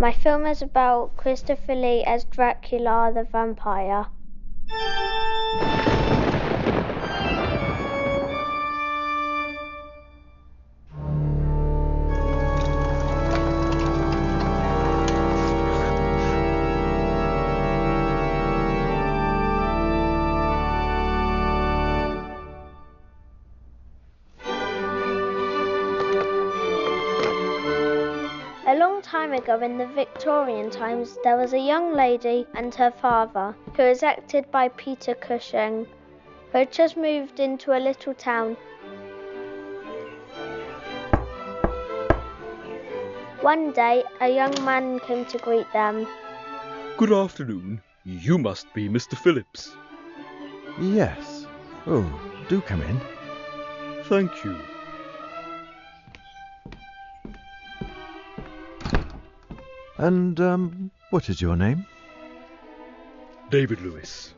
My film is about Christopher Lee as Dracula the vampire. A long time ago in the Victorian times, there was a young lady and her father, who was acted by Peter Cushing, who had just moved into a little town. One day, a young man came to greet them. Good afternoon. You must be Mr. Phillips. Yes. Oh, do come in. Thank you. And, what is your name? David Lewis.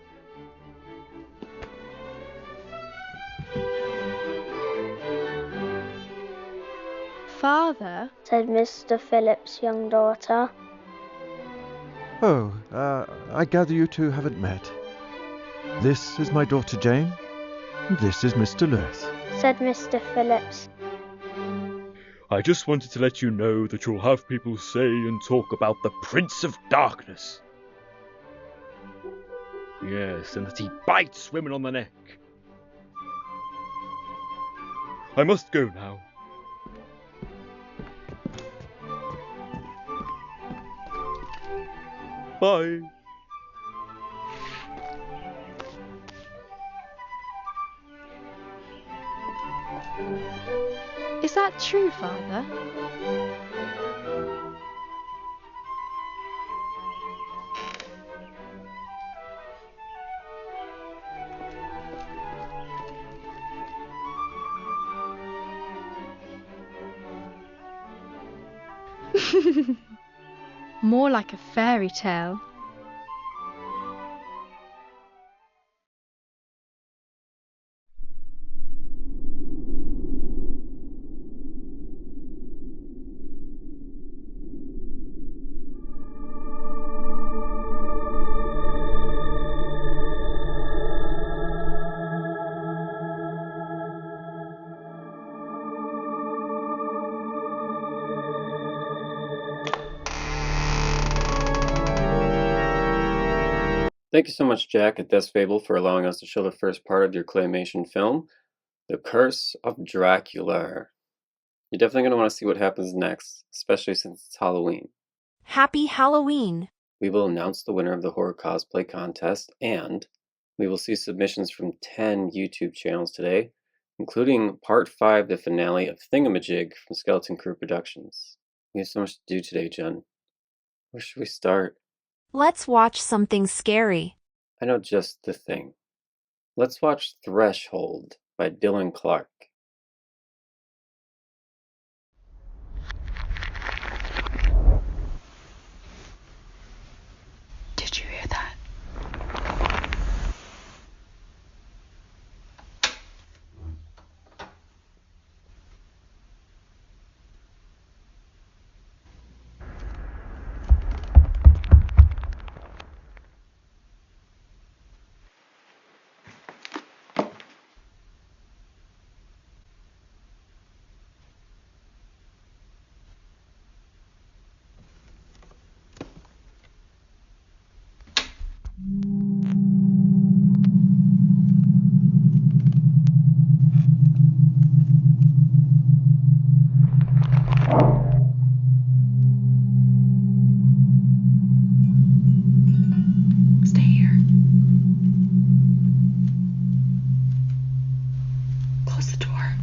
Father, said Mr. Phillips' young daughter. Oh, I gather you two haven't met. This is my daughter Jane, and this is Mr. Lewis, said Mr. Phillips. I just wanted to let you know that you'll have people say and talk about the Prince of Darkness. Yes, and that he bites women on the neck. I must go now. Bye. Is that true, Father? More like a fairy tale. Thank you so much, Jack at Death's Fable, for allowing us to show the first part of your claymation film, The Curse of Dracula. You're definitely going to want to see what happens next, especially since it's Halloween. Happy Halloween! We will announce the winner of the horror cosplay contest, and we will see submissions from 10 YouTube channels today, including Part 5, the finale of Thingamajig from Skeleton Crew Productions. We have so much to do today, Jen. Where should we start? Let's watch something scary. I know just the thing. Let's watch Threshold by Dylan Clark. Did you hear that? Stay here. Close the door.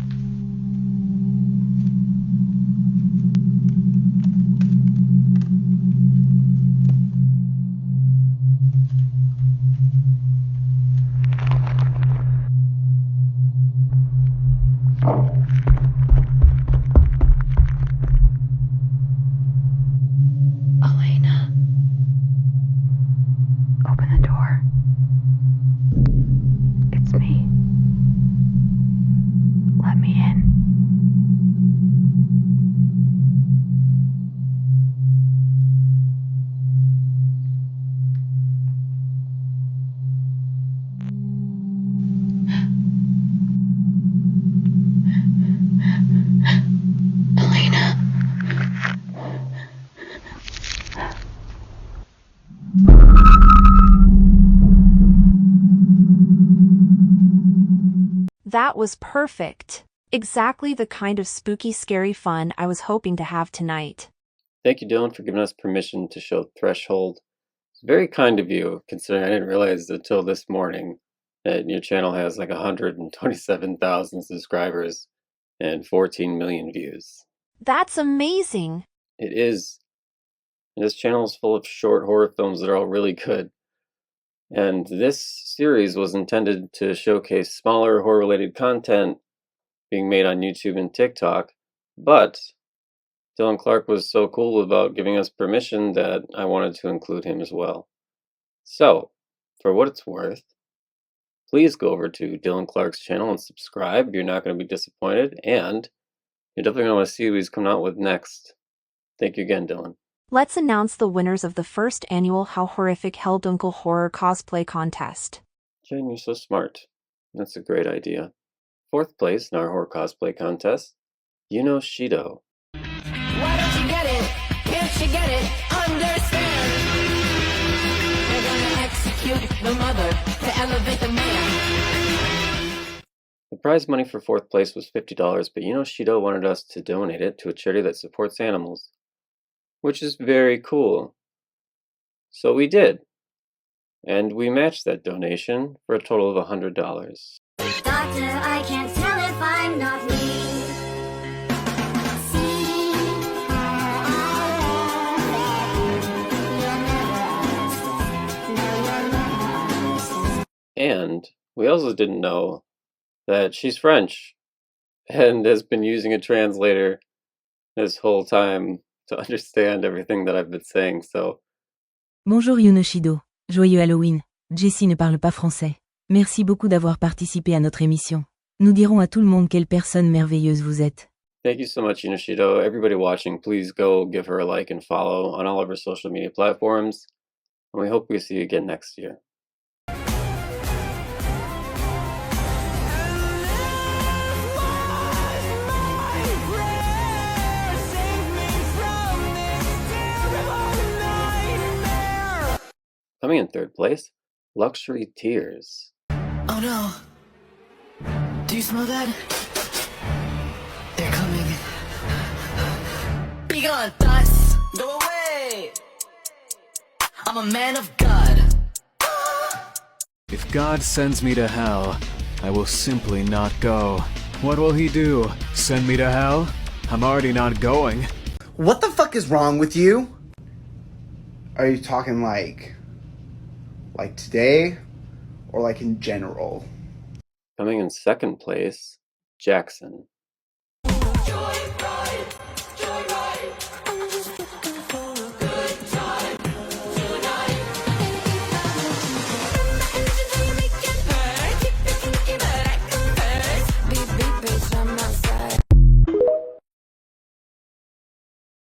Elena. Open the door. It's me. Let me in. That was perfect. Exactly the kind of spooky, scary fun I was hoping to have tonight. Thank you, Dylan, for giving us permission to show Threshold. It's very kind of you, considering I didn't realize until this morning that your channel has like 127,000 subscribers and 14 million views. That's amazing. It is. And this channel is full of short horror films that are all really good. And this series was intended to showcase smaller horror-related content being made on YouTube and TikTok, but Dylan Clark was so cool about giving us permission that I wanted to include him as well. So, for what it's worth, please go over to Dylan Clark's channel and subscribe. You're not going to be disappointed, and you're definitely going to want to see what he's coming out with next. Thank you again, Dylan. Let's announce the winners of the first annual How Horrific Helldünkel Horror Cosplay Contest. Jen, you're so smart. That's a great idea. Fourth place in our horror cosplay contest, Shido. Why don't you get it? Can't you get it? Understand? They're gonna execute the mother to elevate the man. The prize money for fourth place was $50, but Shido wanted us to donate it to a charity that supports animals, which is very cool. So we did. And we matched that donation for a total of $100. Doctor, I can't tell if I'm not lean. And we also didn't know that she's French and has been using a translator this whole time to understand everything that I've been saying, so... Bonjour Yunoshido, joyeux Halloween. Jessie ne parle pas français. Merci beaucoup d'avoir participé à notre émission. Nous dirons à tout le monde quelle personne merveilleuse vous êtes. Thank you so much, Yunoshido. Everybody watching, please go give her a like and follow on all of her social media platforms. And we hope we see you again next year. Coming in third place, Luxury Tears. Oh no. Do you smell that? They're coming. Be gone, thoughts. Go away. I'm a man of God. If God sends me to hell, I will simply not go. What will he do? Send me to hell? I'm already not going. What the fuck is wrong with you? Are you talking like today, or like in general? Coming in second place, Jackson.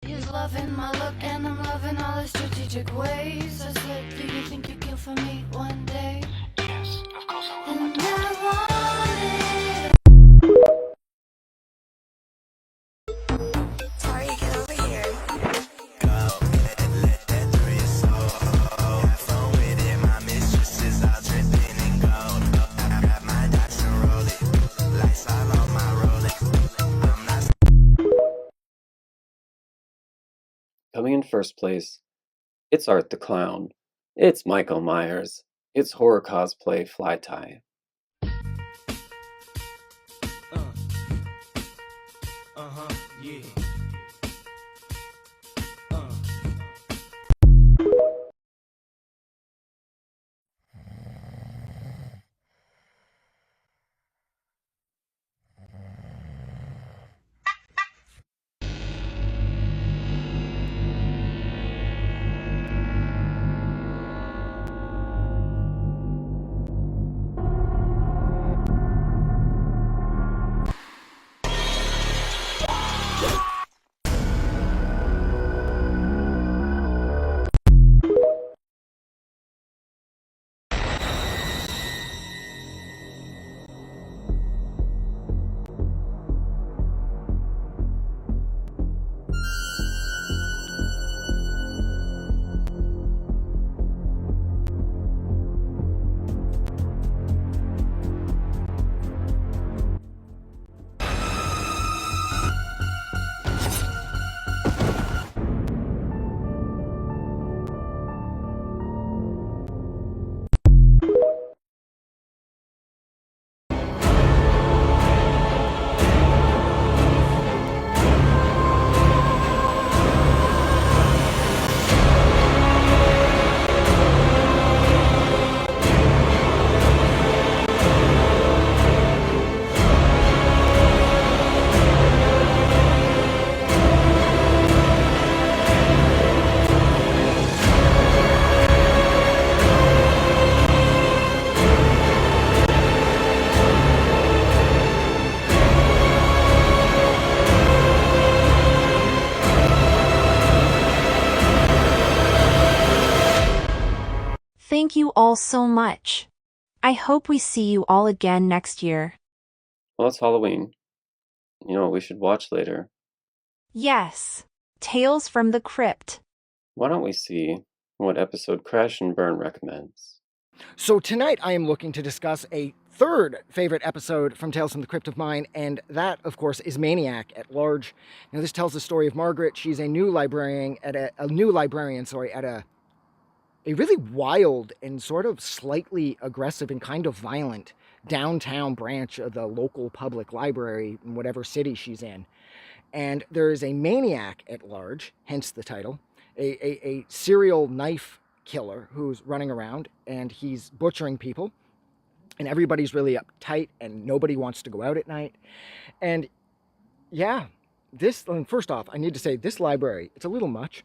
He's loving my look and I'm loving all the strategic ways. I said, do you think you kill for me one day? Yes, of course I will. And I want it. Sorry, get over here. Coming in first place, it's Art the Clown. It's Michael Myers. It's horror cosplay Fly Tie. Yeah. Thank you all so much. I hope we see you all again next year. Well, it's Halloween. You know what we should watch later? Yes, Tales from the Crypt. Why don't we see what episode Crash and Burn recommends? So tonight I am looking to discuss a third favorite episode from Tales from the Crypt of mine, and that, of course, is Maniac at Large. Now, this tells the story of Margaret. She's a new librarian at a really wild and sort of slightly aggressive and kind of violent downtown branch of the local public library in whatever city she's in. And there is a maniac at large, hence the title, a serial knife killer who's running around, and he's butchering people, and everybody's really uptight and nobody wants to go out at night. And yeah, first off, I need to say this library, it's a little much.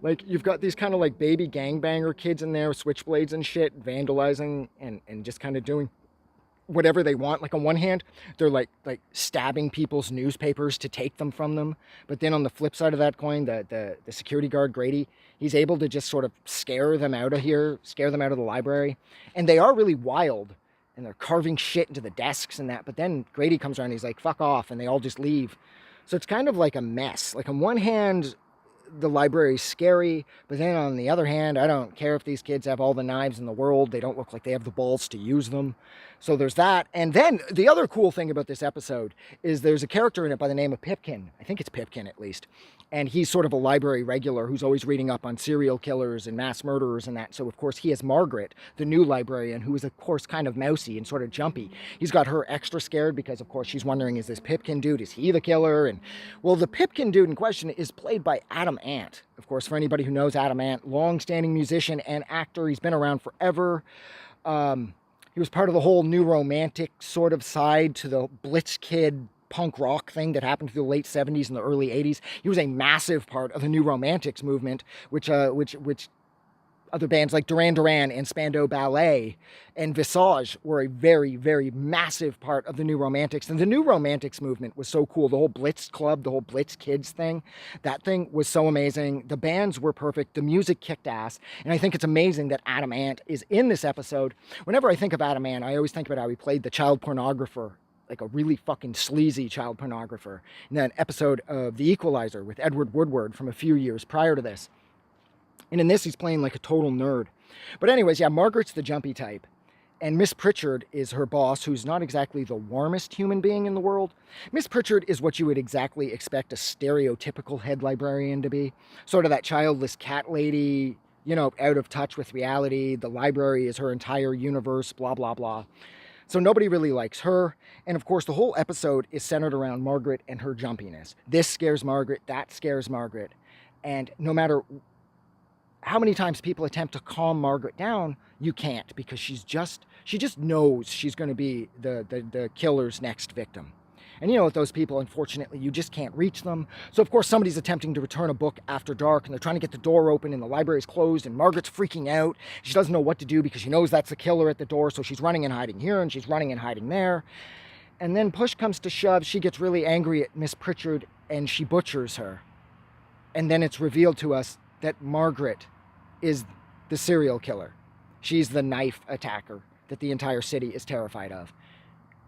Like, you've got these kind of like baby gangbanger kids in there with switchblades and shit, vandalizing and just kind of doing whatever they want. Like, on one hand, they're like stabbing people's newspapers to take them from them. But then on the flip side of that coin, the security guard, Grady, he's able to just sort of scare them out of the library. And they are really wild, and they're carving shit into the desks and that. But then Grady comes around and he's like, fuck off, and they all just leave. So it's kind of like a mess. Like, on one hand, the library is scary, but then on the other hand, I don't care if these kids have all the knives in the world. They don't look like they have the balls to use them. So there's that. And then the other cool thing about this episode is there's a character in it by the name of Pipkin. I think it's Pipkin, at least. And he's sort of a library regular who's always reading up on serial killers and mass murderers and that. So, of course, he has Margaret, the new librarian, who is, of course, kind of mousy and sort of jumpy. He's got her extra scared because, of course, she's wondering, is this Pipkin dude, is he the killer? And, well, the Pipkin dude in question is played by Adam Ant. Of course, for anybody who knows Adam Ant, long-standing musician and actor. He's been around forever. He was part of the whole new romantic sort of side to the Blitz Kid punk rock thing that happened through the late 70s and the early 80s. He was a massive part of the New Romantics movement, which other bands like Duran Duran and Spandau Ballet and Visage were a very, very massive part of the New Romantics. And the New Romantics movement was so cool. The whole Blitz Club, the whole Blitz Kids thing, that thing was so amazing. The bands were perfect. The music kicked ass. And I think it's amazing that Adam Ant is in this episode. Whenever I think of Adam Ant, I always think about how he played the child pornographer, like a really fucking sleazy child pornographer, in that episode of The Equalizer with Edward Woodward from a few years prior to this. And in this, he's playing like a total nerd. But anyways, yeah, Margaret's the jumpy type. And Miss Pritchard is her boss, who's not exactly the warmest human being in the world. Miss Pritchard is what you would exactly expect a stereotypical head librarian to be. Sort of that childless cat lady, you know, out of touch with reality. The library is her entire universe, blah, blah, blah. So nobody really likes her. And of course, the whole episode is centered around Margaret and her jumpiness. This scares Margaret, that scares Margaret. And no matter how many times people attempt to calm Margaret down, you can't, because she just knows she's going to be the killer's next victim. And you know, with those people, unfortunately, you just can't reach them. So, of course, somebody's attempting to return a book after dark, and they're trying to get the door open, and the library's closed, and Margaret's freaking out. She doesn't know what to do because she knows that's the killer at the door, so she's running and hiding here, and she's running and hiding there. And then push comes to shove, she gets really angry at Miss Pritchard, and she butchers her. And then it's revealed to us that Margaret is the serial killer. She's the knife attacker that the entire city is terrified of.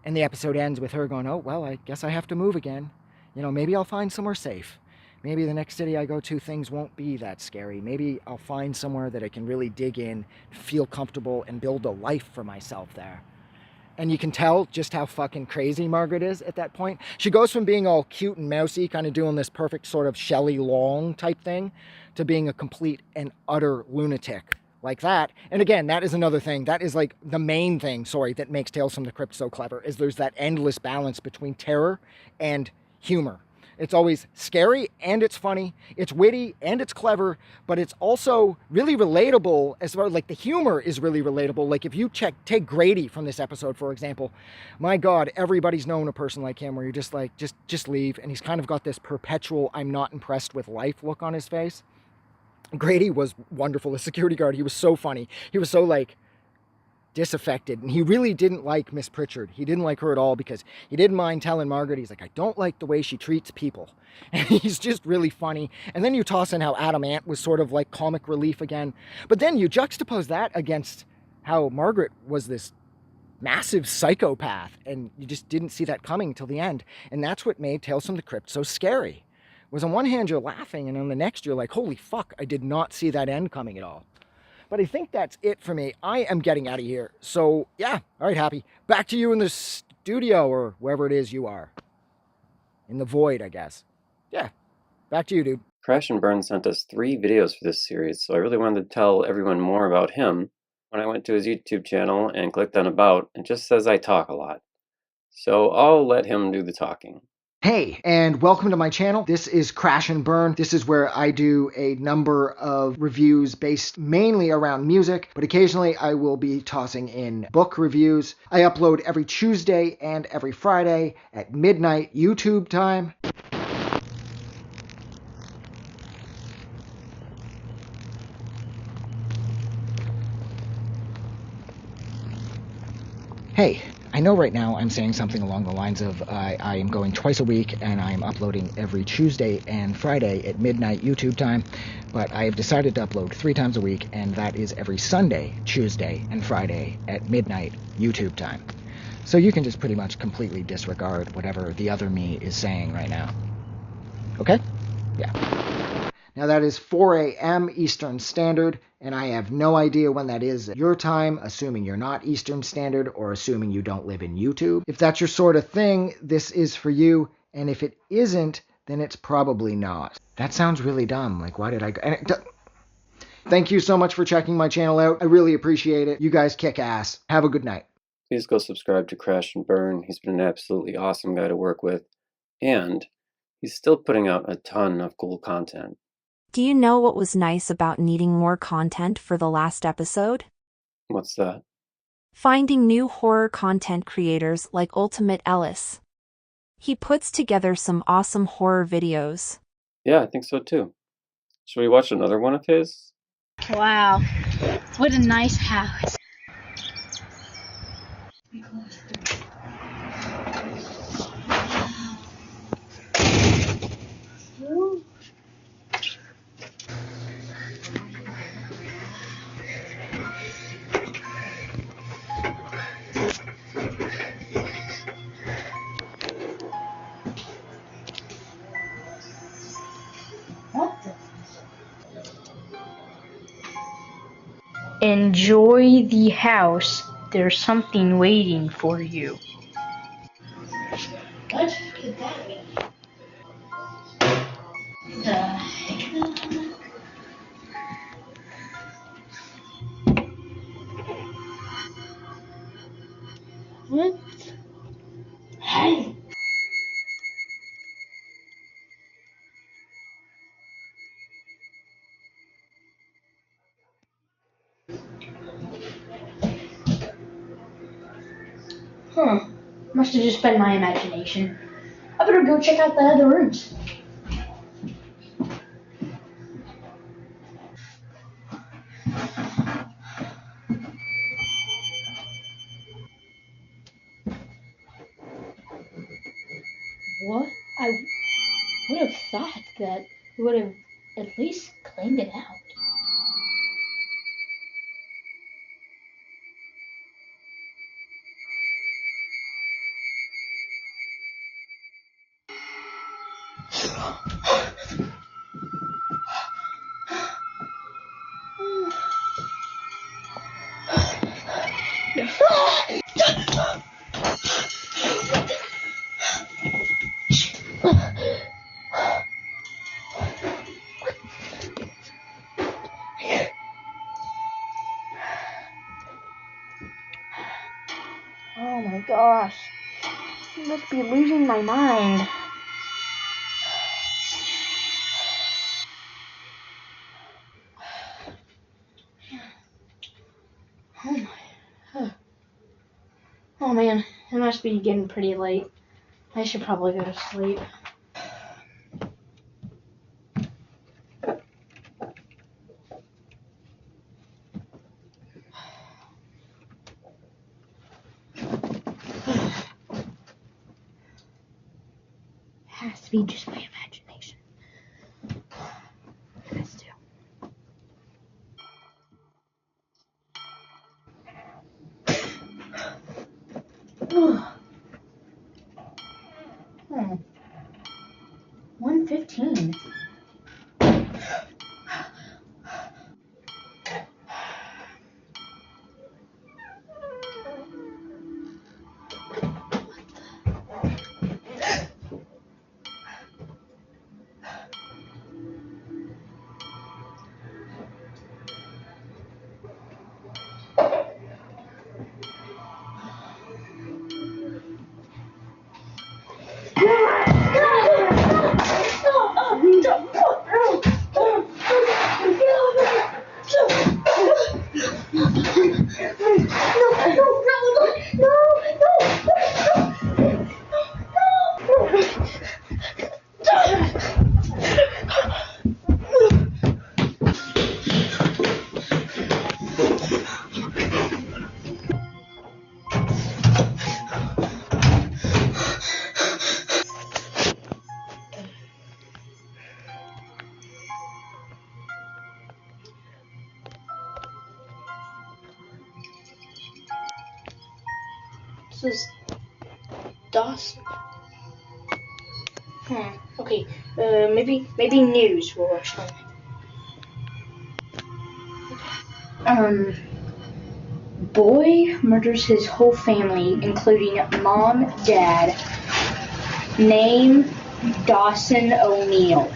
And the episode ends with her going, oh, well, I guess I have to move again. You know, maybe I'll find somewhere safe. Maybe the next city I go to, things won't be that scary. Maybe I'll find somewhere that I can really dig in, feel comfortable, and build a life for myself there. And you can tell just how fucking crazy Margaret is at that point. She goes from being all cute and mousy, kind of doing this perfect sort of Shelley Long type thing, to being a complete and utter lunatic like that. And again, that is another thing. That is like the main thing, that makes Tales from the Crypt so clever, is there's that endless balance between terror and humor. It's always scary and it's funny. It's witty and it's clever, but it's also really relatable as far as like the humor is really relatable. Like if you take Grady from this episode, for example, my God, everybody's known a person like him where you're just like, just leave. And he's kind of got this perpetual, I'm not impressed with life look on his face. Grady was wonderful. The security guard, he was so funny. He was so like disaffected, and he really didn't like Miss Pritchard. He didn't like her at all because he didn't mind telling Margaret, he's like, I don't like the way she treats people. And he's just really funny. And then you toss in how Adam Ant was sort of like comic relief again. But then you juxtapose that against how Margaret was this massive psychopath, and you just didn't see that coming till the end. And that's what made Tales from the Crypt so scary. Was on one hand you're laughing, and on the next you're like, holy fuck, I did not see that end coming at all. But I think that's it for me. I am getting out of here. So yeah, all right, Happy. Back to you in the studio, or wherever it is you are. In the void, I guess. Yeah, back to you, dude. Crash and Burn sent us 3 videos for this series, so I really wanted to tell everyone more about him. When I went to his YouTube channel and clicked on About, it just says I talk a lot. So I'll let him do the talking. Hey, and welcome to my channel. This is Crash and Burn. This is where I do a number of reviews based mainly around music, but occasionally I will be tossing in book reviews. I upload every Tuesday and every Friday at midnight YouTube time. Hey, I know right now I'm saying something along the lines of I am going twice a week and I'm uploading every Tuesday and Friday at midnight YouTube time, but I have decided to upload 3 times a week, and that is every Sunday, Tuesday, and Friday at midnight YouTube time. So you can just pretty much completely disregard whatever the other me is saying right now. Okay? Yeah. Now that is 4 a.m. Eastern Standard, and I have no idea when that is at your time, assuming you're not Eastern Standard or assuming you don't live in YouTube. If that's your sort of thing, this is for you, and if it isn't, then it's probably not. That sounds really dumb. Like, why did I go? Thank you so much for checking my channel out. I really appreciate it. You guys kick ass. Have a good night. Please go subscribe to Crash and Burn. He's been an absolutely awesome guy to work with, and he's still putting out a ton of cool content. Do you know what was nice about needing more content for the last episode? What's that? Finding new horror content creators like Ultimate Ellis. He puts together some awesome horror videos. Yeah, I think so too. Should we watch another one of his? Wow, what a nice house. Enjoy the house. There's something waiting for you. What could that mean? What? Hey! Huh. Must have just been my imagination. I better go check out the other rooms. What? I would have thought that we would have at least cleaned it out. Oh my gosh. I must be losing my mind. Oh my. Oh man, it must be getting pretty late. I should probably go to sleep. Has to be just my imagination. Has to. This is Dawson. Okay. Maybe news will explain it. Boy murders his whole family, including mom, dad. Name Dawson O'Neill.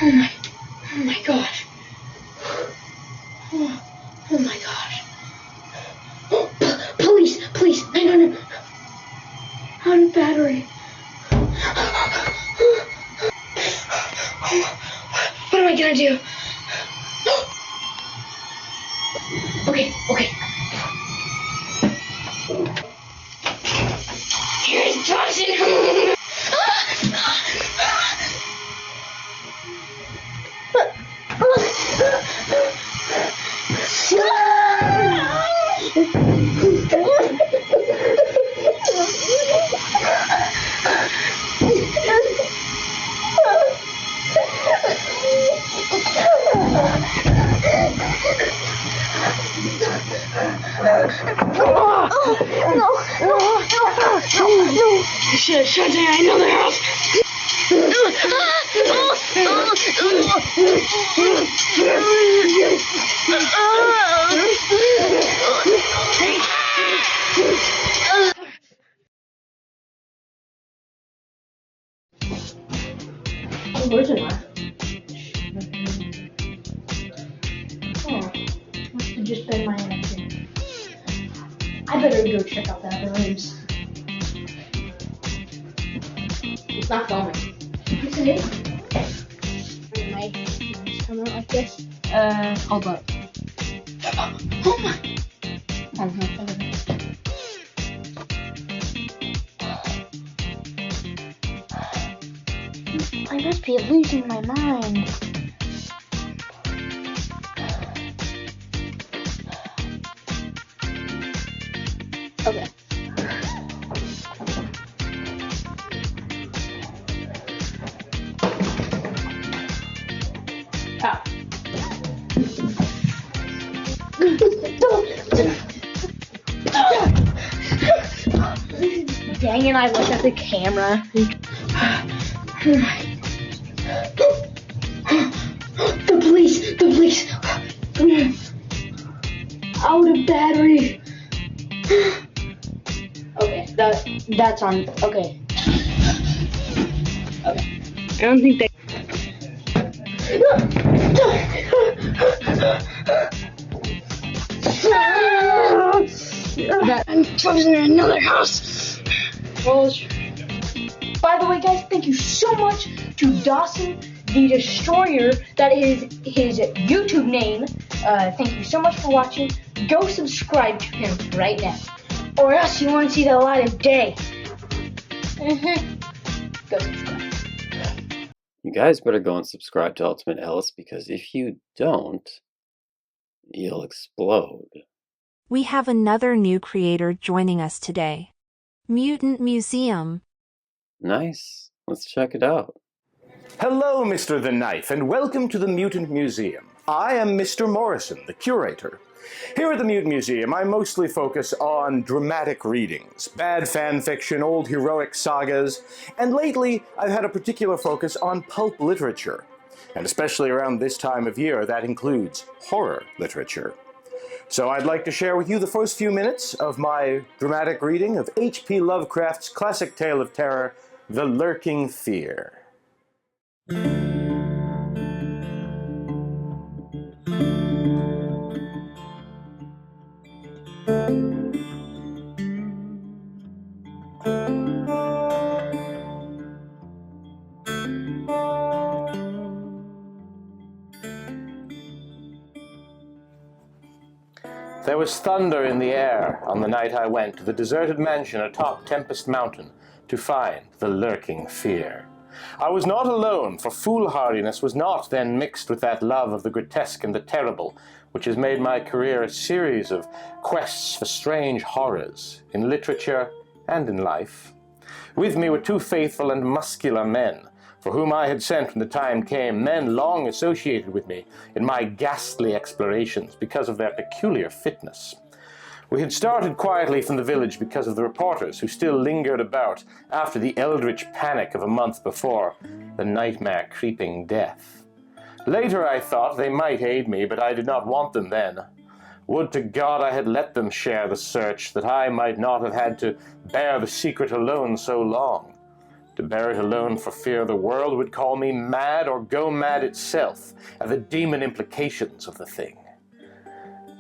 Oh my gosh. Oh my gosh. Police, 900. On battery. What am I gonna do? Okay. Here's Dawson. No. I should have shut down another house. Where's it at? Must have just been my energy. I better go check out the other rooms. It's not filming. Isn't it? My hands come out like this. Hold up. Oh my! I must be losing my mind. Okay. Ah. Dang it, I looked at the camera. The police. Out of battery. Okay, that's on. Okay. I don't think they. I'm frozen in another house. Well, by the way, guys, thank you so much to Dawson the Destroyer. That is his YouTube name. Thank you so much for watching. Go subscribe to him right now, or else you won't see the light of day. Go subscribe. You guys better go and subscribe to Ultimate Ellis, because if you don't, you'll explode. We have another new creator joining us today. Mutant Museum. Nice. Let's check it out. Hello, Mr. the Knife, and welcome to the Mutant Museum. I am Mr. Morrison, the curator. Here at the Mutant Museum, I mostly focus on dramatic readings, bad fan fiction, old heroic sagas, and lately I've had a particular focus on pulp literature. And especially around this time of year, that includes horror literature. So I'd like to share with you the first few minutes of my dramatic reading of H.P. Lovecraft's classic tale of terror, The Lurking Fear. There was thunder in the air on the night I went to the deserted mansion atop Tempest Mountain to find the lurking fear. I was not alone, for foolhardiness was not then mixed with that love of the grotesque and the terrible, which has made my career a series of quests for strange horrors, in literature and in life. With me were 2 faithful and muscular men, for whom I had sent when the time came, men long associated with me in my ghastly explorations because of their peculiar fitness. We had started quietly from the village because of the reporters who still lingered about after the eldritch panic of a month before, the nightmare creeping death. Later I thought they might aid me, but I did not want them then. Would to God I had let them share the search, that I might not have had to bear the secret alone so long. To bear it alone for fear the world would call me mad or go mad itself at the demon implications of the thing.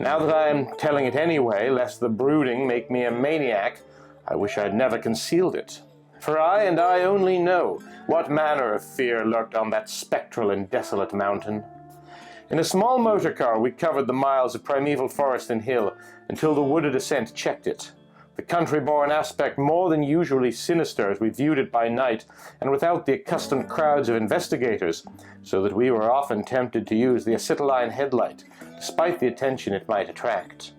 Now that I am telling it anyway, lest the brooding make me a maniac, I wish I had never concealed it. For I and I only know what manner of fear lurked on that spectral and desolate mountain. In a small motor car we covered the miles of primeval forest and hill until the wooded ascent checked it. The country-born aspect more than usually sinister as we viewed it by night and without the accustomed crowds of investigators, so that we were often tempted to use the acetylene headlight, despite the attention it might attract.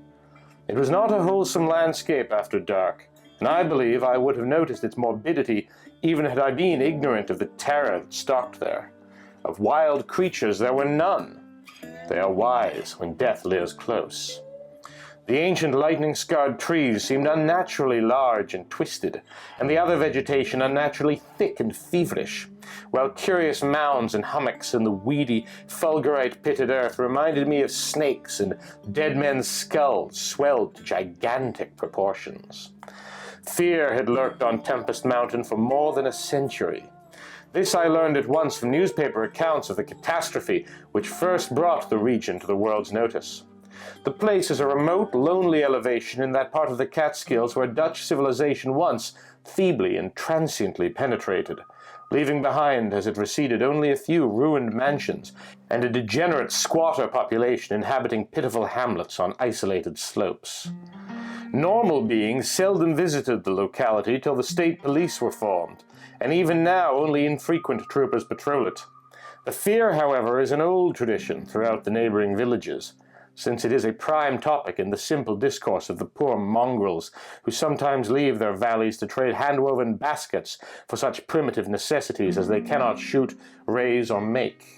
It was not a wholesome landscape after dark, and I believe I would have noticed its morbidity even had I been ignorant of the terror that stalked there. Of wild creatures there were none. They are wise when death lives close. The ancient lightning-scarred trees seemed unnaturally large and twisted, and the other vegetation unnaturally thick and feverish, while curious mounds and hummocks in the weedy, fulgurite-pitted earth reminded me of snakes, and dead men's skulls swelled to gigantic proportions. Fear had lurked on Tempest Mountain for more than a century. This I learned at once from newspaper accounts of the catastrophe which first brought the region to the world's notice. The place is a remote, lonely elevation in that part of the Catskills where Dutch civilization once feebly and transiently penetrated, leaving behind as it receded only a few ruined mansions and a degenerate squatter population inhabiting pitiful hamlets on isolated slopes. Normal beings seldom visited the locality till the state police were formed, and even now only infrequent troopers patrol it. The fear, however, is an old tradition throughout the neighboring villages, since it is a prime topic in the simple discourse of the poor mongrels who sometimes leave their valleys to trade hand-woven baskets for such primitive necessities as they cannot shoot, raise, or make.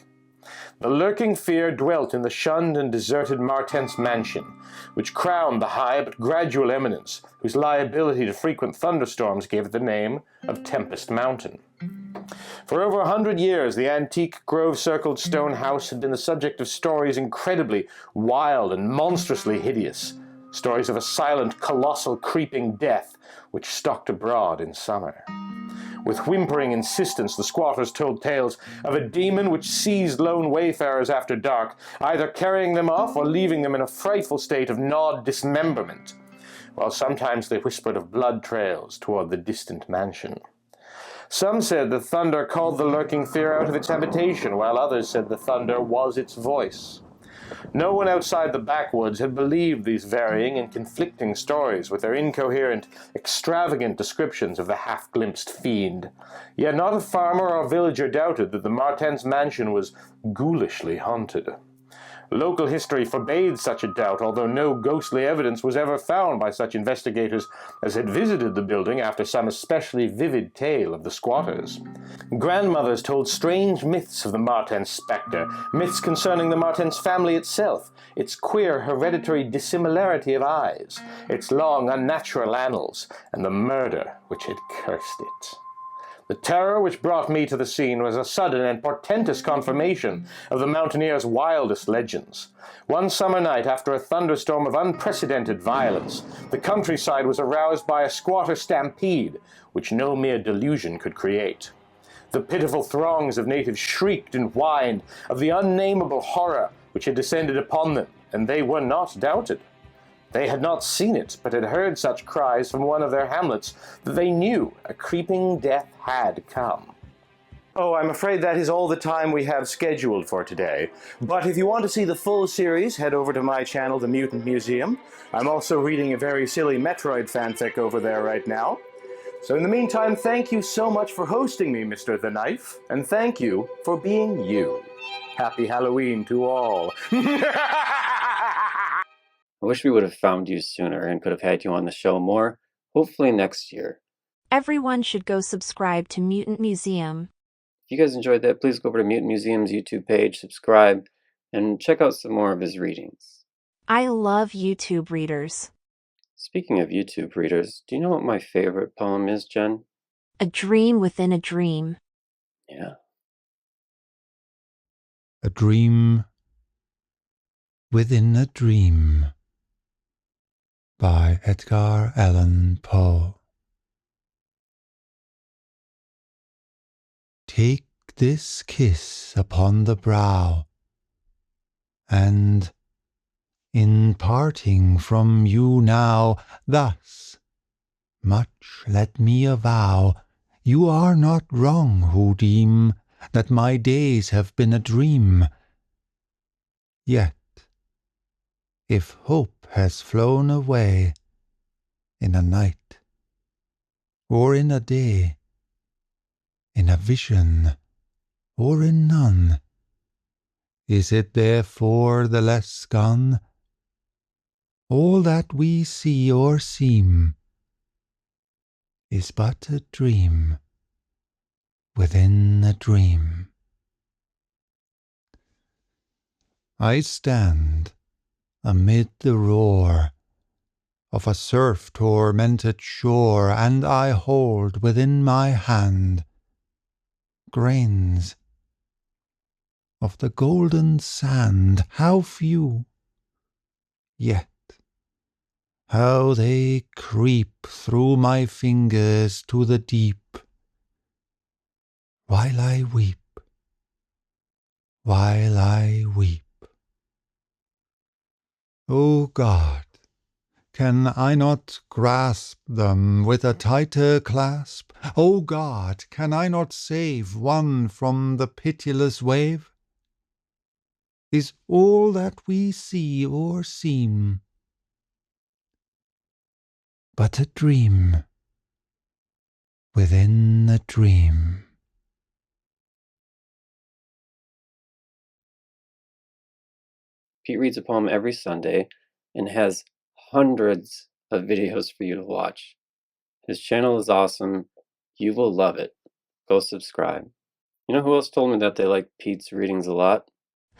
The lurking fear dwelt in the shunned and deserted Martens mansion, which crowned the high but gradual eminence whose liability to frequent thunderstorms gave it the name of Tempest Mountain. For over 100 years, the antique grove-circled stone house had been the subject of stories incredibly wild and monstrously hideous, stories of a silent, colossal, creeping death which stalked abroad in summer. With whimpering insistence, the squatters told tales of a demon which seized lone wayfarers after dark, either carrying them off or leaving them in a frightful state of gnawed dismemberment, while sometimes they whispered of blood trails toward the distant mansion. Some said the thunder called the lurking fear out of its habitation, while others said the thunder was its voice. No one outside the backwoods had believed these varying and conflicting stories with their incoherent, extravagant descriptions of the half-glimpsed fiend. Yet not a farmer or villager doubted that the Martens mansion was ghoulishly haunted. Local history forbade such a doubt, although no ghostly evidence was ever found by such investigators as had visited the building after some especially vivid tale of the squatters. Grandmothers told strange myths of the Martens spectre, myths concerning the Martens family itself, its queer hereditary dissimilarity of eyes, its long unnatural annals, and the murder which had cursed it. The terror which brought me to the scene was a sudden and portentous confirmation of the mountaineer's wildest legends. One summer night, after a thunderstorm of unprecedented violence, the countryside was aroused by a squatter stampede, which no mere delusion could create. The pitiful throngs of natives shrieked and whined of the unnameable horror which had descended upon them, and they were not doubted. They had not seen it, but had heard such cries from one of their hamlets that they knew a creeping death had come. Oh, I'm afraid that is all the time we have scheduled for today. But if you want to see the full series, head over to my channel, The Mutant Museum. I'm also reading a very silly Metroid fanfic over there right now. So in the meantime, thank you so much for hosting me, Mr. The Knife, and thank you for being you. Happy Halloween to all. I wish we would have found you sooner and could have had you on the show more, hopefully next year. Everyone should go subscribe to Mutant Museum. If you guys enjoyed that, please go over to Mutant Museum's YouTube page, subscribe, and check out some more of his readings. I love YouTube readers. Speaking of YouTube readers, do you know what my favorite poem is, Jen? A dream within a dream. Yeah. A dream within a dream by Edgar Allan Poe. Take this kiss upon the brow, and in parting from you now, thus much let me avow, you are not wrong who deem that my days have been a dream. Yet, if hope has flown away in a night, or in a day, in a vision, or in none, is it therefore the less gone? All that we see or seem is but a dream within a dream. I stand amid the roar of a surf-tormented shore, and I hold within my hand grains of the golden sand. How few, yet how they creep through my fingers to the deep, while I weep, while I weep. O God, can I not grasp them with a tighter clasp? O God, can I not save one from the pitiless wave? Is all that we see or seem but a dream within a dream? Pete reads a poem every Sunday and has hundreds of videos for you to watch. His channel is awesome. You will love it. Go subscribe. You know who else told me that they like Pete's readings a lot?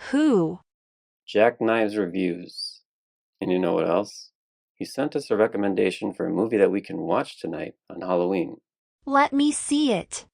Who? Jackknives Reviews. And you know what else? He sent us a recommendation for a movie that we can watch tonight on Halloween. Let me see it.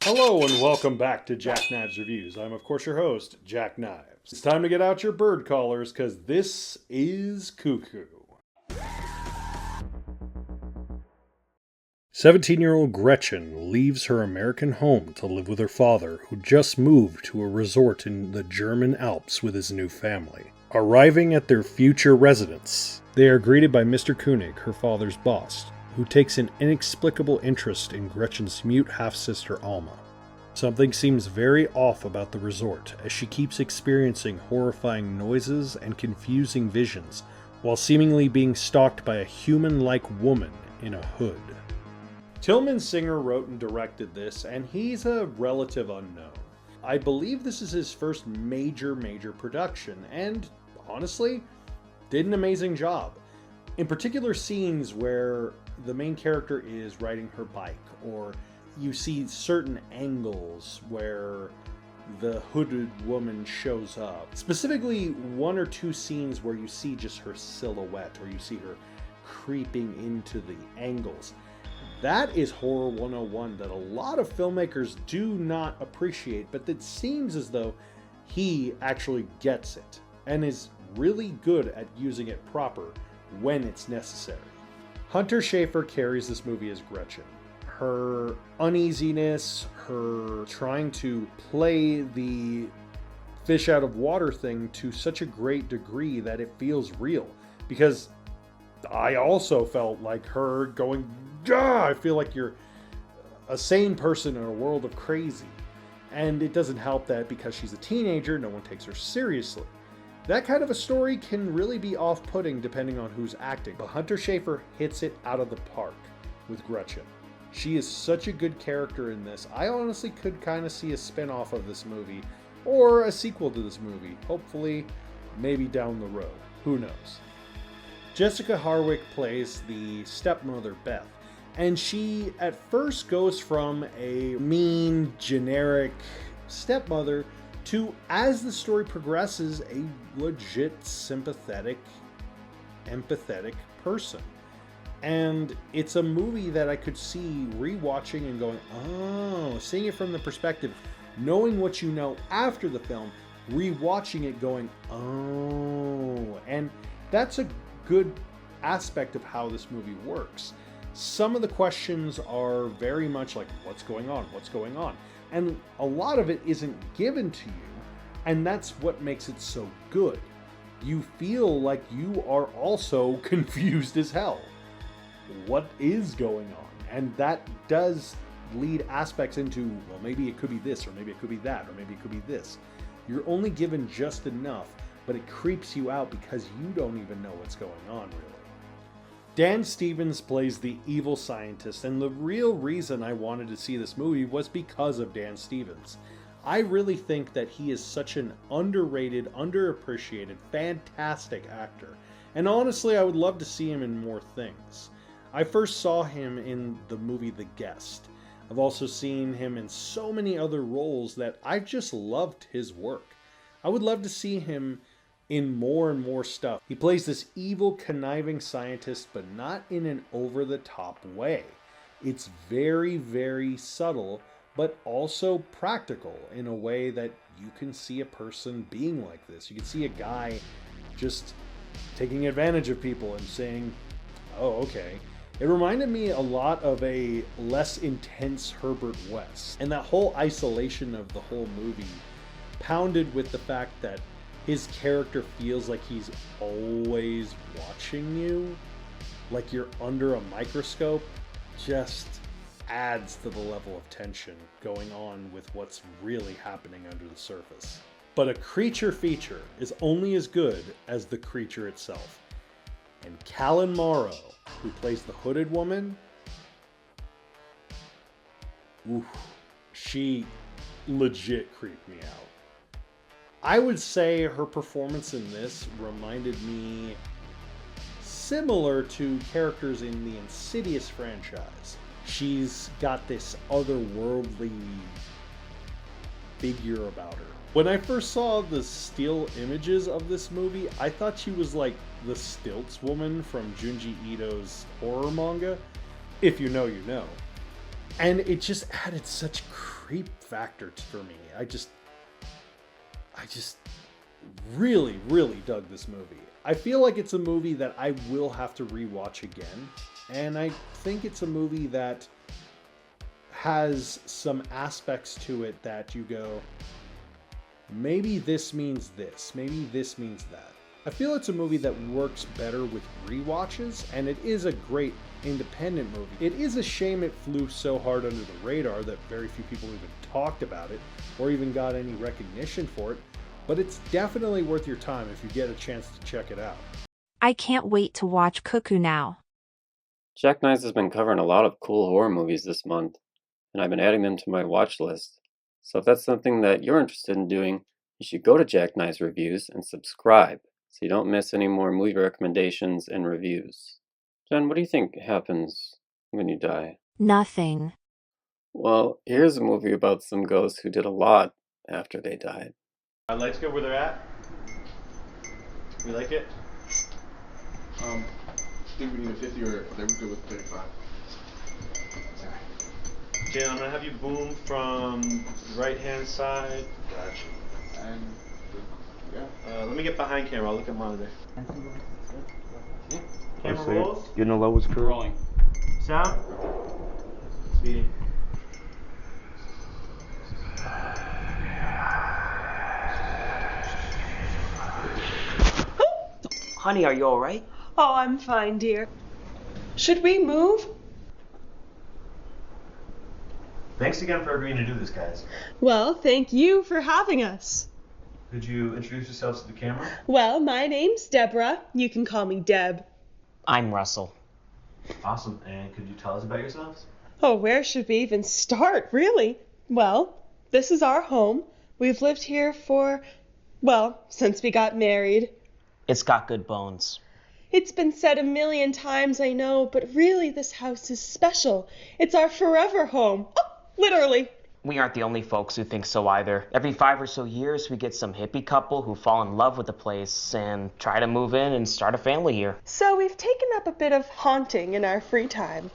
Hello and welcome back to Jackknives Reviews. I'm of course your host, Jack Knives. It's time to get out your bird collars because this is Cuckoo. 17-year-old Gretchen leaves her American home to live with her father, who just moved to a resort in the German Alps with his new family. Arriving at their future residence, they are greeted by Mr. Koenig, her father's boss, who takes an inexplicable interest in Gretchen's mute half-sister Alma. Something seems very off about the resort, as she keeps experiencing horrifying noises and confusing visions, while seemingly being stalked by a human-like woman in a hood. Tillman Singer wrote and directed this, and he's a relative unknown. I believe this is his first major production, and honestly, did an amazing job. In particular scenes where the main character is riding her bike, or you see certain angles where the hooded woman shows up. Specifically, one or two scenes where you see just her silhouette, or you see her creeping into the angles. That is horror 101 that a lot of filmmakers do not appreciate, but it seems as though he actually gets it and is really good at using it proper when it's necessary. Hunter Schafer carries this movie as Gretchen. Her uneasiness, her trying to play the fish out of water thing to such a great degree that it feels real. Because I also felt like her going, I feel like you're a sane person in a world of crazy. And it doesn't help that because she's a teenager, no one takes her seriously. That kind of a story can really be off-putting depending on who's acting, but Hunter Schafer hits it out of the park with Gretchen. She is such a good character in this. I honestly could kind of see a spin-off of this movie, or a sequel to this movie. Hopefully, maybe down the road. Who knows? Jessica Harwick plays the stepmother, Beth, and she at first goes from a mean, generic stepmother to, as the story progresses, a legit sympathetic, empathetic person. And it's a movie that I could see rewatching and going, oh, seeing it from the perspective, knowing what you know after the film, rewatching it going, oh. And that's a good aspect of how this movie works. Some of the questions are very much like, what's going on? What's going on? And a lot of it isn't given to you. And that's what makes it so good. You feel like you are also confused as hell. What is going on? And that does lead aspects into, well, maybe it could be this, or maybe it could be that, or maybe it could be this. You're only given just enough, but it creeps you out because you don't even know what's going on, really. Dan Stevens plays the evil scientist, and the real reason I wanted to see this movie was because of Dan Stevens. I really think that he is such an underrated, underappreciated, fantastic actor. And honestly, I would love to see him in more things. I first saw him in the movie The Guest. I've also seen him in so many other roles that I just loved his work. I would love to see him in more and more stuff. He plays this evil, conniving scientist, but not in an over-the-top way. It's very, very subtle, but also practical in a way that you can see a person being like this. You can see a guy just taking advantage of people and saying, oh, okay. It reminded me a lot of a less intense Herbert West. And that whole isolation of the whole movie, pounded with the fact that his character feels like he's always watching you, like you're under a microscope, just adds to the level of tension going on with what's really happening under the surface. But a creature feature is only as good as the creature itself. And Callan Morrow, who plays the hooded woman, she legit creeped me out. I would say her performance in this reminded me similar to characters in the Insidious franchise. She's got this otherworldly figure about her. When I first saw the still images of this movie, I thought she was like the Stilts woman from Junji Ito's horror manga. If you know, you know. And it just added such creep factor for me. I just really, really dug this movie. I feel like it's a movie that I will have to rewatch again. And I think it's a movie that has some aspects to it that you go, maybe this means this, maybe this means that. I feel it's a movie that works better with rewatches, and it is a great independent movie. It is a shame it flew so hard under the radar that very few people even talked about it or even got any recognition for it, but it's definitely worth your time if you get a chance to check it out. I can't wait to watch Cuckoo now. Jackknife has been covering a lot of cool horror movies this month, and I've been adding them to my watch list. So if that's something that you're interested in doing, you should go to Jackknife's Reviews and subscribe so you don't miss any more movie recommendations and reviews. Jen, what do you think happens when you die? Nothing. Well, here's a movie about some ghosts who did a lot after they died. Lights go where they're at. We like it? I think we need a 50 or they would go with 35. Sorry. Jen, I'm gonna have you boom from the right-hand side. Gotcha. And yeah. Let me get behind camera. I'll look at monitor. Camera Say it. rolls. You're in the lowest curve. Rolling. Sound. Speeding. Honey, are you alright? Oh, I'm fine, dear. Should we move? Thanks again for agreeing to do this, guys. Well, thank you for having us. Could you introduce yourselves to the camera? Well, my name's Deborah. You can call me Deb. I'm Russell. Awesome. And could you tell us about yourselves? Oh, where should we even start, really? Well, this is our home. We've lived here for, well, since we got married. It's got good bones. It's been said a million times, I know, but really this house is special. It's our forever home. Oh, literally. We aren't the only folks who think so either. Every 5 or so years, we get some hippie couple who fall in love with the place and try to move in and start a family here. So we've taken up a bit of haunting in our free time.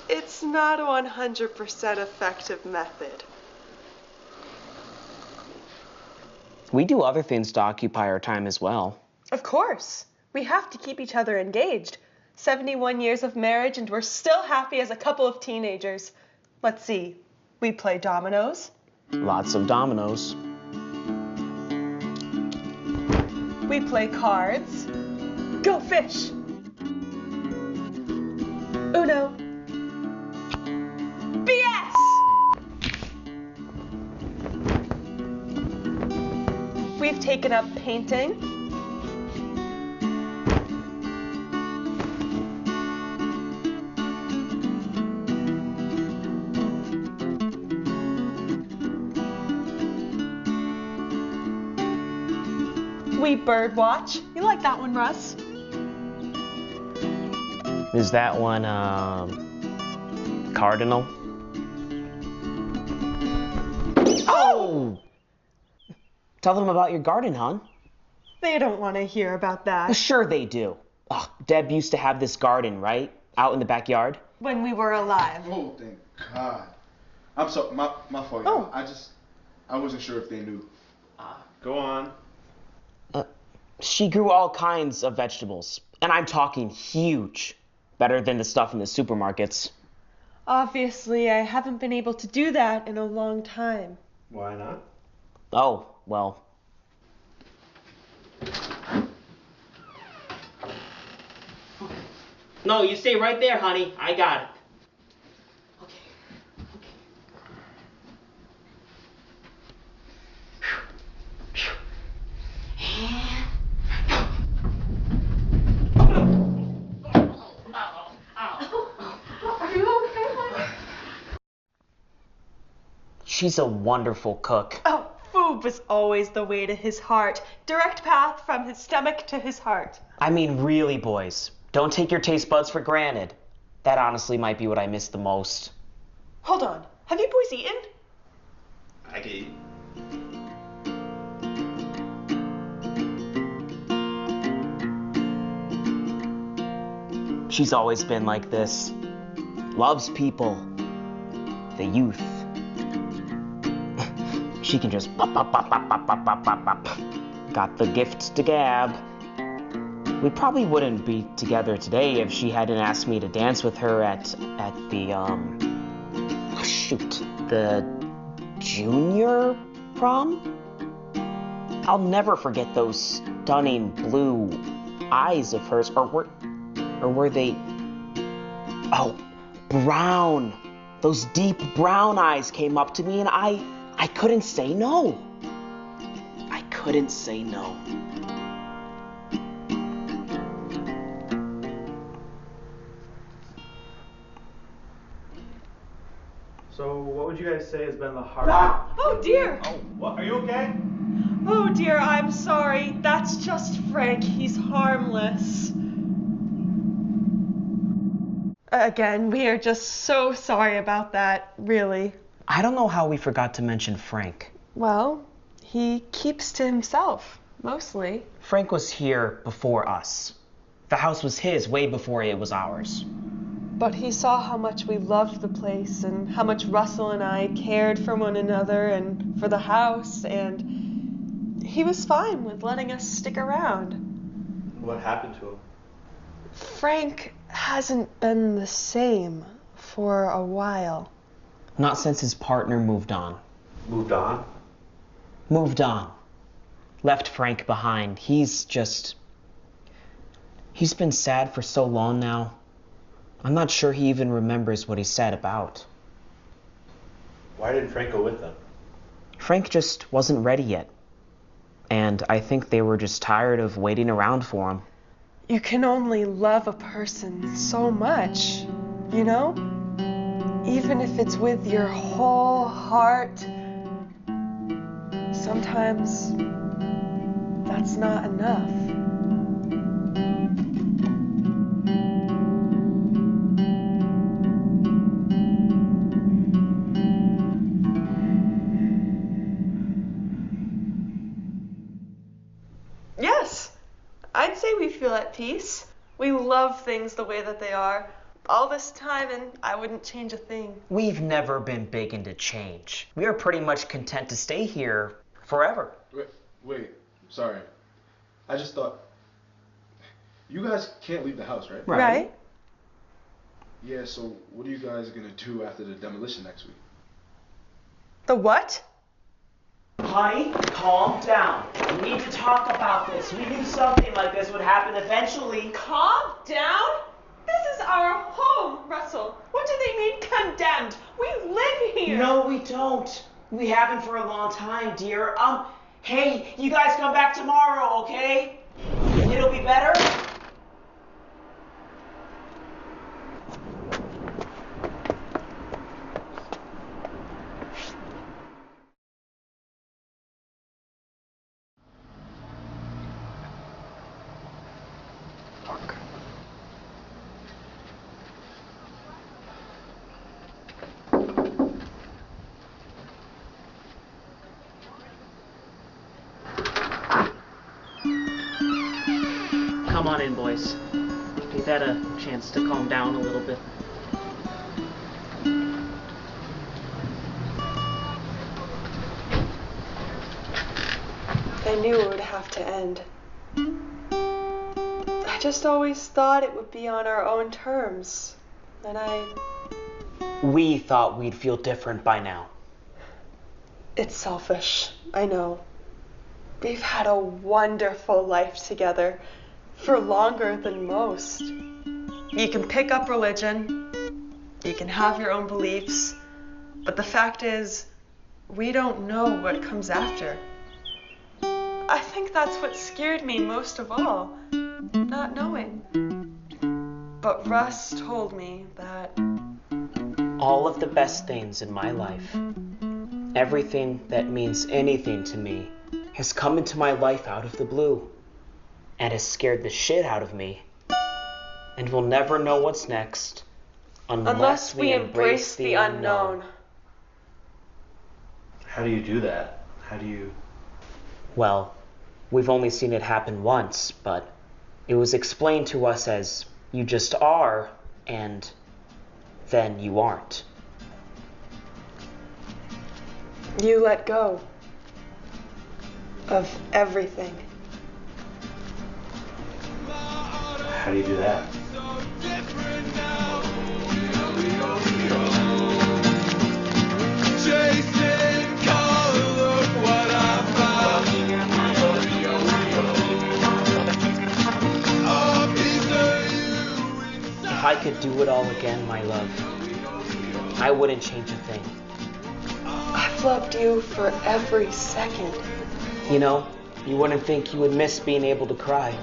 It's not a 100% effective method. We do other things to occupy our time as well. Of course. We have to keep each other engaged. 71 years of marriage and we're still happy as a couple of teenagers. Let's see. We play dominoes. Lots of dominoes. We play cards. Go fish. Uno. BS! We've taken up painting. We birdwatch. You like that one, Russ? Is that one, cardinal? Oh! Tell them about your garden, hon. They don't want to hear about that. Well, sure they do. Oh, Deb used to have this garden, right? Out in the backyard? When we were alive. Oh, thank God. I'm sorry, my fault. Oh. I wasn't sure if they knew. Go on. She grew all kinds of vegetables. And I'm talking huge. Better than the stuff in the supermarkets. Obviously, I haven't been able to do that in a long time. Why not? Oh, well. No, you stay right there, honey. I got it. She's a wonderful cook. Oh, food was always the way to his heart. Direct path from his stomach to his heart. I mean, really, boys. Don't take your taste buds for granted. That honestly might be what I miss the most. Hold on. Have you boys eaten? I can eat. She's always been like this. Loves people. The youth. She can just pop, pop, pop, pop, pop, pop, pop, pop, pop. Got the gift to gab. We probably wouldn't be together today if she hadn't asked me to dance with her at the junior prom? I'll never forget those stunning blue eyes of hers, or were they... Oh, brown. Those deep brown eyes came up to me and I couldn't say no. I couldn't say no. So, what would you guys say has been the hardest? Oh dear! Oh, what? Are you okay? Oh dear, I'm sorry. That's just Frank. He's harmless. Again, we are just so sorry about that, really. I don't know how we forgot to mention Frank. Well, he keeps to himself, mostly. Frank was here before us. The house was his way before it was ours. But he saw how much we loved the place and how much Russell and I cared for one another and for the house, and he was fine with letting us stick around. What happened to him? Frank hasn't been the same for a while. Not since his partner moved on. Moved on? Moved on. Left Frank behind. He's been sad for so long now. I'm not sure he even remembers what he's sad about. Why didn't Frank go with them? Frank just wasn't ready yet. And I think they were just tired of waiting around for him. You can only love a person so much, you know? Even if it's with your whole heart, sometimes that's not enough. Yes, I'd say we feel at peace. We love things the way that they are. All this time, and I wouldn't change a thing. We've never been big into change. We are pretty much content to stay here forever. Wait, sorry. I just thought, you guys can't leave the house, right? Right. Yeah, so what are you guys gonna do after the demolition next week? The what? Honey, calm down. We need to talk about this. We knew something like this would happen eventually. Calm down? This is our home, Russell. What do they mean condemned? We live here. No, we don't. We haven't for a long time, dear. Hey, you guys come back tomorrow, okay? It'll be better? Come on in, boys. We've had a chance to calm down a little bit. I knew it would have to end. I just always thought it would be on our own terms. And We thought we'd feel different by now. It's selfish, I know. We've had a wonderful life together. For longer than most. You can pick up religion, you can have your own beliefs, but the fact is, we don't know what comes after. I think that's what scared me most of all, not knowing. But Russ told me that all of the best things in my life, everything that means anything to me, has come into my life out of the blue. And has scared the shit out of me. And we'll never know what's next unless we embrace the unknown. How do you do that? How do you... Well, we've only seen it happen once, but it was explained to us as you just are, and then you aren't. you let go of everything. How do you do that? Chasing color, look what I found. do it all again, my love. I wouldn't change a thing. I've loved you for every second. You know, you wouldn't think you would miss being able to cry.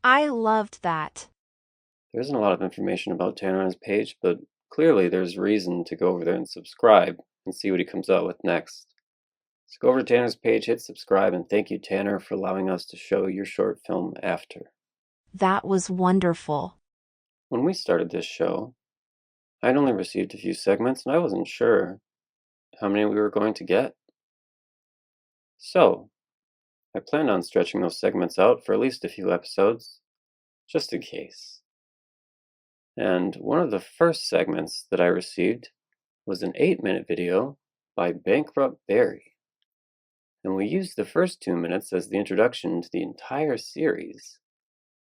I loved that. There isn't a lot of information about Tanner on his page, but clearly there's reason to go over there and subscribe and see what he comes out with next. So go over to Tanner's page, hit subscribe, and thank you, Tanner, for allowing us to show your short film after. That was wonderful. When we started this show, I'd only received a few segments and I wasn't sure how many we were going to get. So, I planned on stretching those segments out for at least a few episodes, just in case. And one of the first segments that I received was an 8-minute video by Bankrupt Barry. And we used the first 2 minutes as the introduction to the entire series.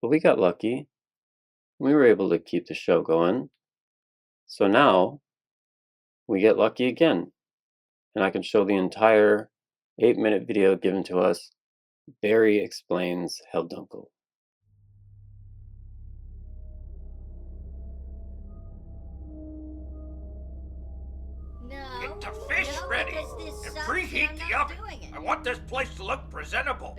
But we got lucky. We were able to keep the show going. So now, we get lucky again. And I can show the entire 8-minute video given to us. Barry explains Helldünkel. Get the fish ready and preheat the oven. I want this place to look presentable.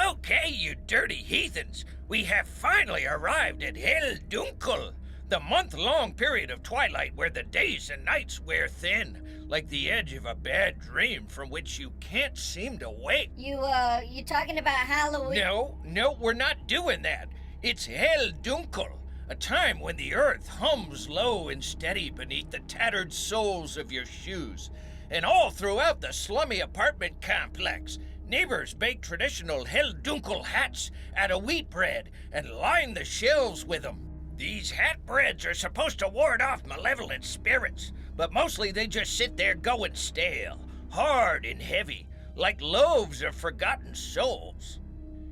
Okay, you dirty heathens. We have finally arrived at Helldünkel, the month-long period of twilight where the days and nights wear thin, like the edge of a bad dream from which you can't seem to wake. You talking about Halloween? No, we're not doing that. It's Helldünkel, a time when the earth hums low and steady beneath the tattered soles of your shoes. And all throughout the slummy apartment complex, neighbors bake traditional Helldünkel hats out of wheat bread and line the shelves with them. These hat breads are supposed to ward off malevolent spirits, but mostly they just sit there going stale, hard and heavy, like loaves of forgotten souls.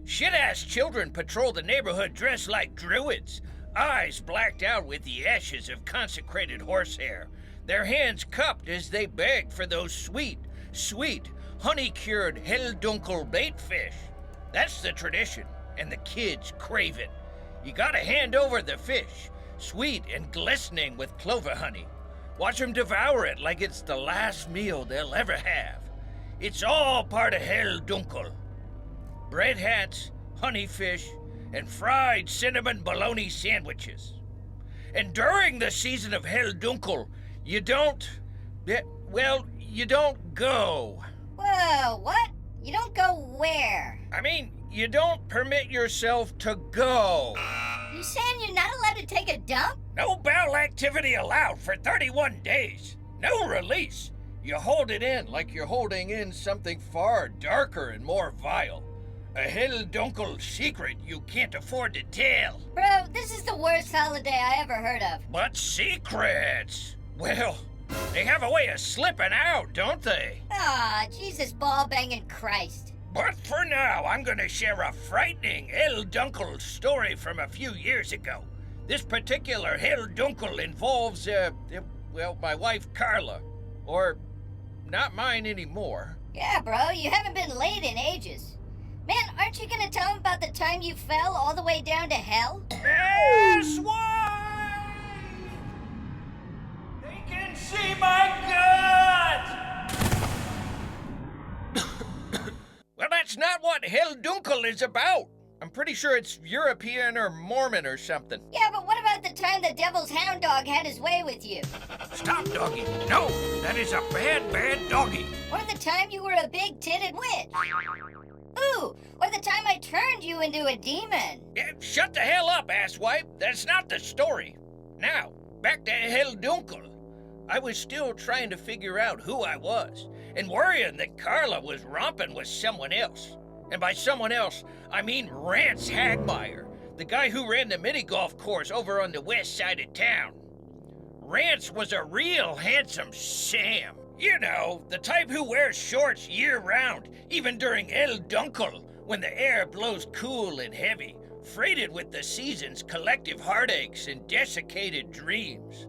Shit-ass children patrol the neighborhood dressed like druids, eyes blacked out with the ashes of consecrated horsehair, their hands cupped as they beg for those sweet, honey-cured Helldünkel bait fish. That's the tradition, and the kids crave it. You gotta hand over the fish, sweet and glistening with clover honey. Watch them devour it like it's the last meal they'll ever have. It's all part of Helldünkel. Bread hats, honey fish, and fried cinnamon bologna sandwiches. And during the season of Helldünkel, you don't go. Whoa, what? You don't go where? I mean, you don't permit yourself to go. You saying you're not allowed to take a dump? No bowel activity allowed for 31 days. No release. You hold it in like you're holding in something far darker and more vile. A Helldünkel secret you can't afford to tell. Bro, this is the worst holiday I ever heard of. But secrets? Well, they have a way of slipping out, don't they? Ah, Jesus ball-banging Christ. But for now, I'm gonna share a frightening Helldünkel story from a few years ago. This particular Helldünkel involves, my wife Carla. Or, not mine anymore. Yeah, bro, you haven't been laid in ages. Man, aren't you gonna tell him about the time you fell all the way down to hell? S1! They can see my guts! Well, that's not what Helldünkel is about. I'm pretty sure it's European or Mormon or something. Yeah, but what about the time the devil's hound dog had his way with you? Stop, doggy. No, that is a bad, bad doggy. Or the time you were a big-titted witch. Ooh, or the time I turned you into a demon. Yeah, shut the hell up, asswipe. That's not the story. Now, back to Helldünkel. I was still trying to figure out who I was, and worrying that Carla was romping with someone else. And by someone else, I mean Rance Hagmeyer, the guy who ran the mini-golf course over on the west side of town. Rance was a real handsome Sam. You know, the type who wears shorts year-round, even during Helldünkel, when the air blows cool and heavy, freighted with the season's collective heartaches and desiccated dreams.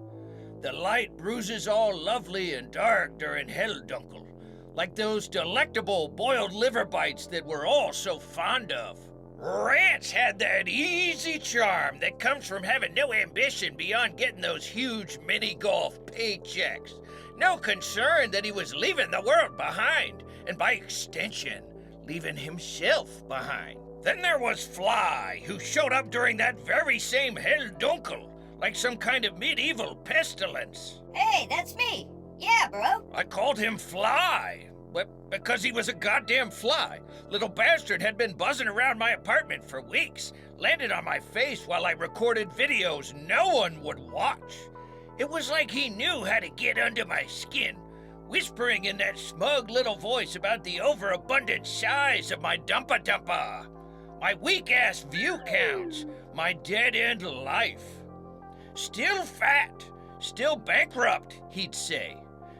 The light bruises all lovely and dark during Helldünkel, like those delectable boiled liver bites that we're all so fond of. Rance had that easy charm that comes from having no ambition beyond getting those huge mini-golf paychecks. No concern that he was leaving the world behind, and by extension, leaving himself behind. Then there was Fly, who showed up during that very same Helldünkel, like some kind of medieval pestilence. Hey, that's me. Yeah, bro. I called him Fly. Because he was a goddamn fly. Little bastard had been buzzing around my apartment for weeks, landed on my face while I recorded videos no one would watch. It was like he knew how to get under my skin, whispering in that smug little voice about the overabundant size of my dumpa-dumpa, my weak-ass view counts, my dead-end life. Still fat, still bankrupt, he'd say.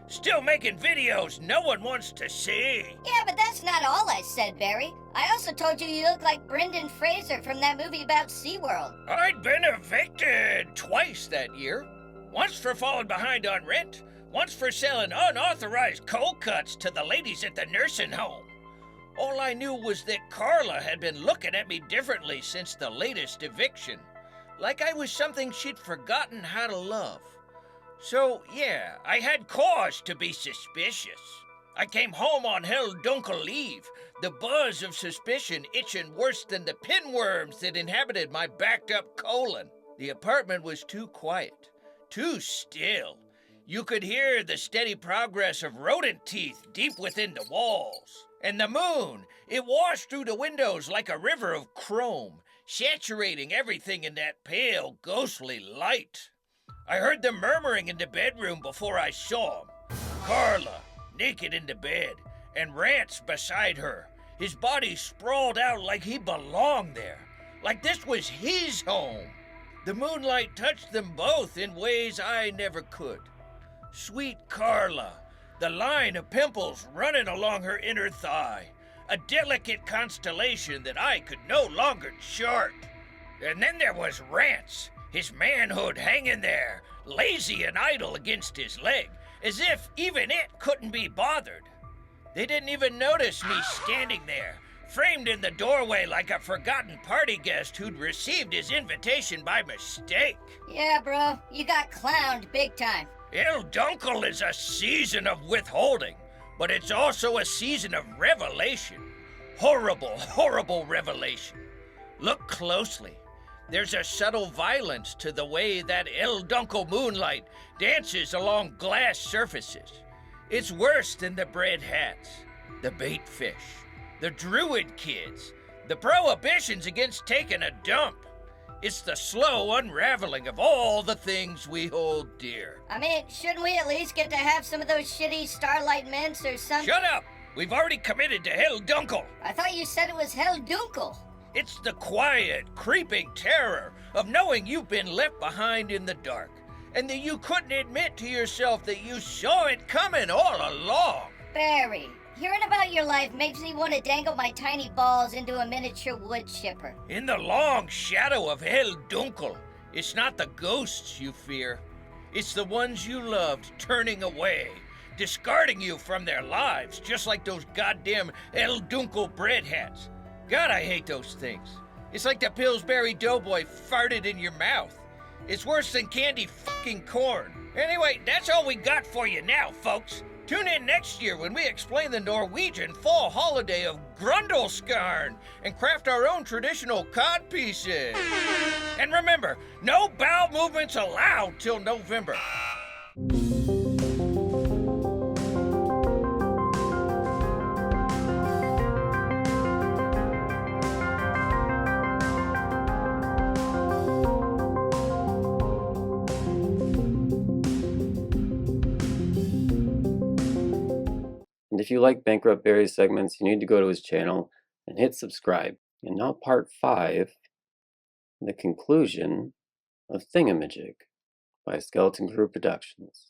Still making videos no one wants to see. Yeah, but that's not all I said, Barry. I also told you look like Brendan Fraser from that movie about SeaWorld. I'd been evicted twice that year. Once for falling behind on rent, once for selling unauthorized cold cuts to the ladies at the nursing home. All I knew was that Carla had been looking at me differently since the latest eviction, like I was something she'd forgotten how to love. So, yeah, I had cause to be suspicious. I came home on Helldünkel Eve, the buzz of suspicion itching worse than the pinworms that inhabited my backed-up colon. The apartment was too quiet, too still. You could hear the steady progress of rodent teeth deep within the walls. And the moon, it washed through the windows like a river of chrome, saturating everything in that pale, ghostly light. I heard them murmuring in the bedroom before I saw him. Carla, naked in the bed, and Rance beside her, his body sprawled out like he belonged there, like this was his home. The moonlight touched them both in ways I never could. Sweet Carla, the line of pimples running along her inner thigh, a delicate constellation that I could no longer chart. And then there was Rance, his manhood hanging there, lazy and idle against his leg, as if even it couldn't be bothered. They didn't even notice me standing there, framed in the doorway like a forgotten party guest who'd received his invitation by mistake. Yeah, bro, you got clowned big time. Helldünkel is a season of withholding, but it's also a season of revelation. Horrible, horrible revelation. Look closely. There's a subtle violence to the way that Helldünkel moonlight dances along glass surfaces. It's worse than the bread hats, the bait fish, the druid kids, the prohibitions against taking a dump. It's the slow unraveling of all the things we hold dear. I mean, shouldn't we at least get to have some of those shitty Starlight Mints or something? Shut up! We've already committed to Helldünkel. I thought you said it was Helldünkel. It's the quiet, creeping terror of knowing you've been left behind in the dark, and that you couldn't admit to yourself that you saw it coming all along. Barry, hearing about your life makes me want to dangle my tiny balls into a miniature wood chipper. In the long shadow of Helldünkel, it's not the ghosts you fear. It's the ones you loved turning away, discarding you from their lives, just like those goddamn Helldünkel bread hats. God, I hate those things. It's like the Pillsbury Doughboy farted in your mouth. It's worse than candy fucking corn. Anyway, that's all we got for you now, folks. Tune in next year when we explain the Norwegian fall holiday of Grundelskarn and craft our own traditional cod pieces. And remember, no bowel movements allowed till November. And if you like Bankrupt Barry's segments, you need to go to his channel and hit subscribe. And now part 5, the conclusion of Thingamajig by Skeleton Crew Productions.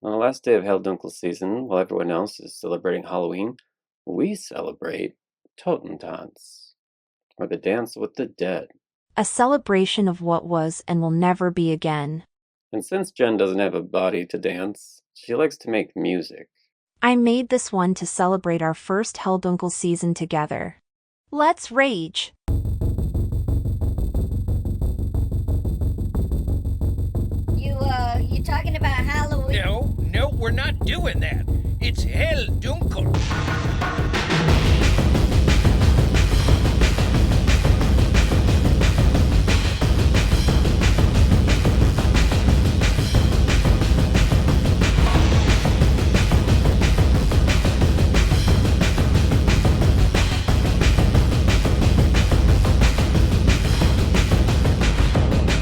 On the last day of Helldünkel season, while everyone else is celebrating Halloween, we celebrate Totentanz, or the dance with the dead. A celebration of what was and will never be again. And since Jen doesn't have a body to dance, she likes to make music. I made this one to celebrate our first Helldünkel season together. Let's rage! You talking about Halloween? No, we're not doing that. It's Helldünkel.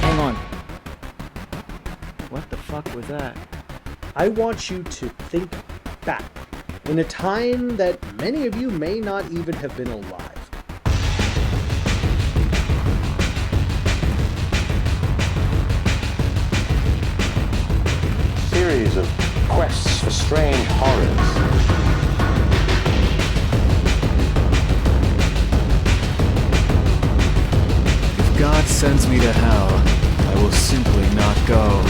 Hang on. What the fuck was that? I want you to think back in a time that many of you may not even have been alive. Series of quests for strange horrors. If God sends me to hell, I will simply not go.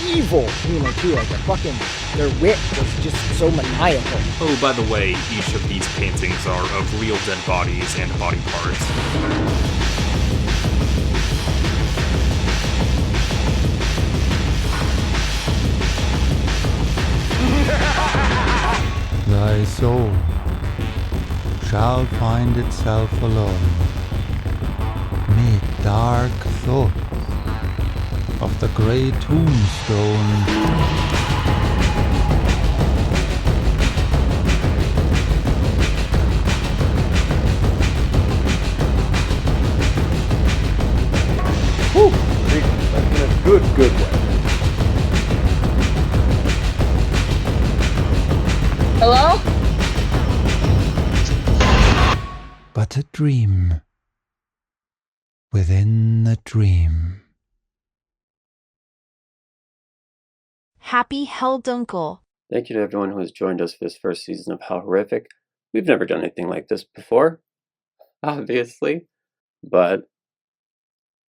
Evil humor too, like their wit was just so maniacal. Oh, by the way, each of these paintings are of real dead bodies and body parts. Thy soul shall find itself alone, mid dark thoughts of the grey tombstone. Whew! In a good way. Hello? but a dream within a dream. Happy Helldünkel. Thank you to everyone who has joined us for this first season of How Horrific. We've never done anything like this before, obviously, but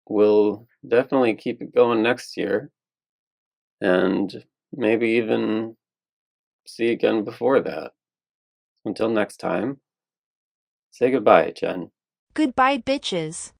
we'll definitely keep it going next year, and maybe even see again before that. Until next time, say goodbye, Jen. Goodbye, bitches.